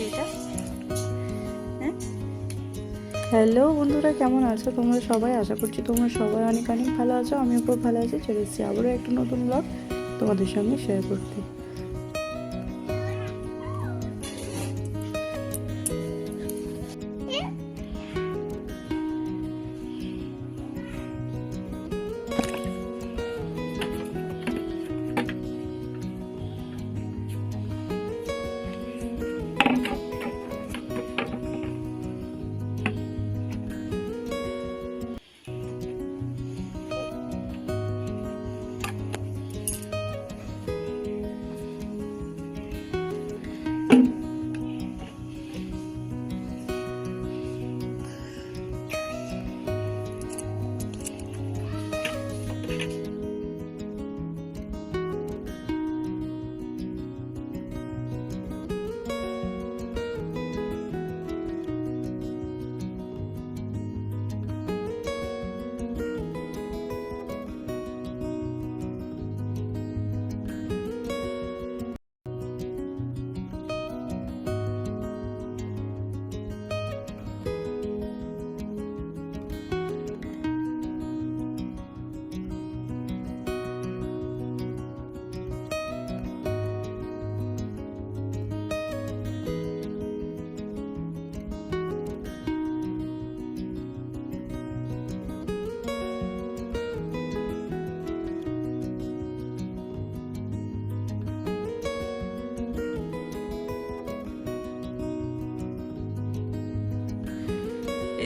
এটা হ্যাঁ। হ্যালো বন্ধুরা, কেমন আছো তোমরা সবাই? আশা করছি তোমরা সবাই অনেক অনেক ভালো আছো। আমিও খুব ভালো আছি। চলে এসেছি আবারও একটা নতুন ব্লগ তোমাদের সঙ্গে শেয়ার করতে।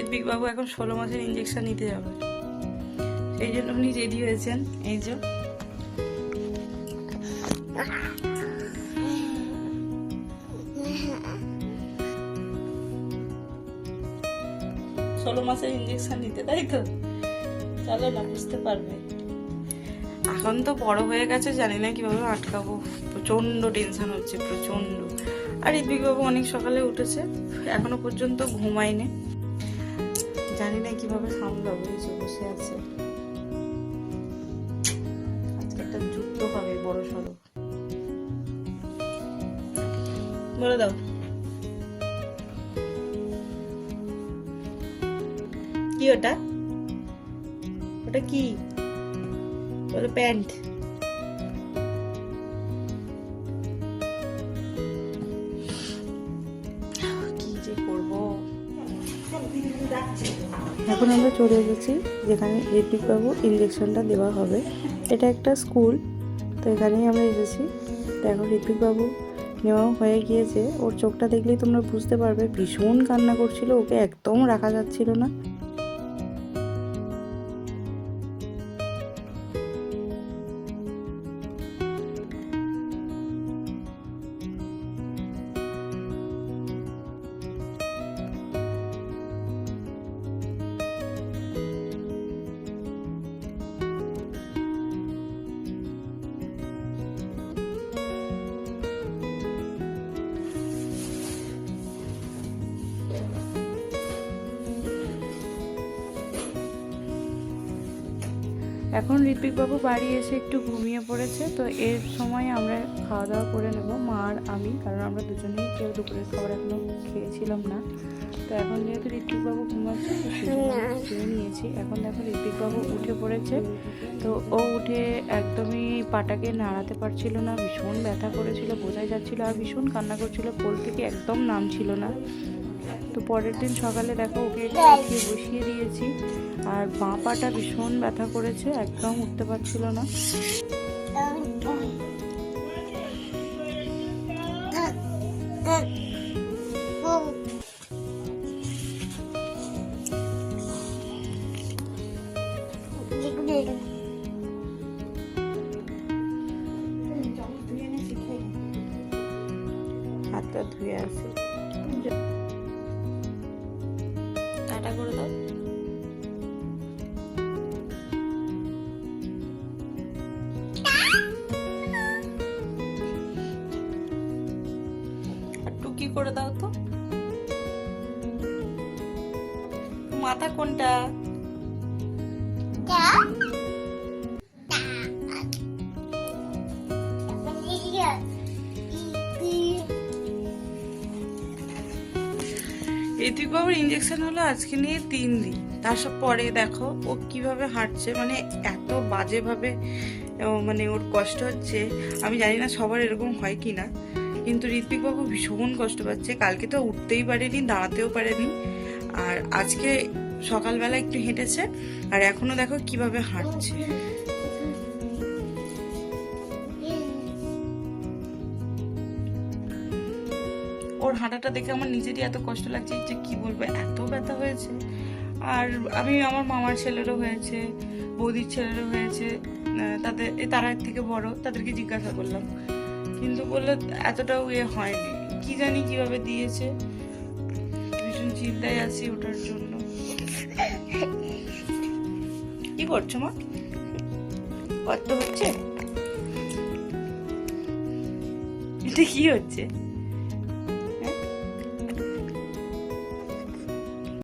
ঋত্বিক বাবু এখন 16 মাসের ইঞ্জেকশন নিতে যাবে, সেই জন্য উনি রেডি হয়েছেন। এই যে 16 মাসের ইঞ্জেকশন নিতে, তাই তো? চলো না, বুঝতে পারবে। এখন তো বড় হয়ে গেছে, জানি না কিভাবে আটকাবো। প্রচন্ড টেনশন হচ্ছে, প্রচন্ড। আর ঋত্বিক বাবু অনেক সকালে উঠেছে, এখনো পর্যন্ত ঘুমায়নি। জানি না কিভাবে সামলাবো। এই যে বসে আছে, আজকে একটা যুদ্ধ হবে বড় সড়ো। বলে দাও কি ওটা? ওটা কি বলে? প্যান্ট। কি যে করবো। এখন আমরা চলে এসেছি যেখানে ঋত্বিক বাবু ইঞ্জেকশনটা দেওয়া হবে। এটা একটা স্কুল, তো এখানেই আমরা এসেছি। তো এখন ঋত্বিক বাবু নেওয়া হয়ে গিয়েছে। ওর চোখটা দেখলেই তোমরা বুঝতে পারবে, ভীষণ কান্না করছিল, ওকে একদম রাখা যাচ্ছিল না। এখন ঋত্বিক বাবু বাড়ি এসে একটু ঘুমিয়ে পড়েছে। তো এর সময় আমরা খাওয়া দাওয়া করে নেব, মা আর আমি, কারণ আমরা দুজনেই কেউ দুপুরের খাবার এখনো খেয়েছিলাম না। তো এখন যেহেতু ঋত্বিক বাবু ঘুমাচ্ছে, তো খেয়ে নিয়েছি। এখন দেখো ঋত্বিক বাবু উঠে পড়েছে। তো ও উঠে একদমই পাটাকে নাড়াতে পারছিল না, ভীষণ ব্যথা করেছিল, বোঝাই যাচ্ছিল, আর ভীষণ কান্না করছিল, কোল থেকে একদম নামছিল না। তো পরের দিন সকালে দেখো ওকে উঠিয়ে বসিয়ে দিয়েছি, আর বাঁ পাটা ভীষণ ব্যথা করেছে, একদম উঠতে পারছিল না। হাতটা ধুয়ে আসি, টাটা করে দাও। আর টুকি করে দাও তো। মাথা কোনটা? ঋত্বিক বাবুর ইঞ্জেকশন হলো আজকে নিয়ে 3 দিন। তার সব পরে দেখো ও কিভাবে হাঁটছে, মানে এত বাজেভাবে মানে ওর কষ্ট হচ্ছে। আমি জানি না সবার এরকম হয় কি না, কিন্তু ঋত্বিক বাবু ভীষণ কষ্ট পাচ্ছে। কালকে তো উঠতেই পারেনি, দাঁড়াতেও পারেনি, আর আজকে সকালবেলা একটু হেঁটেছে, আর এখনো দেখো কিভাবে হাঁটছে। ওর হাঁটাটা দেখে আমার নিজেরই এত কষ্ট লাগছে যে কি বলবো, এত ব্যথা হয়েছে। আর আমি আমার মামার ছেলেরও হয়েছে, বৌদির ছেলেরও হয়েছে, তারা এর থেকে বড়, তাদেরকে জিজ্ঞাসা করলাম, কিন্তু বললো এতটাও হয়নি, কি জানি কিভাবে দিয়েছে। ভীষণ চিন্তায় আছি ওটার জন্য। কি করছো মা? কত হচ্ছে? এটা কি হচ্ছে?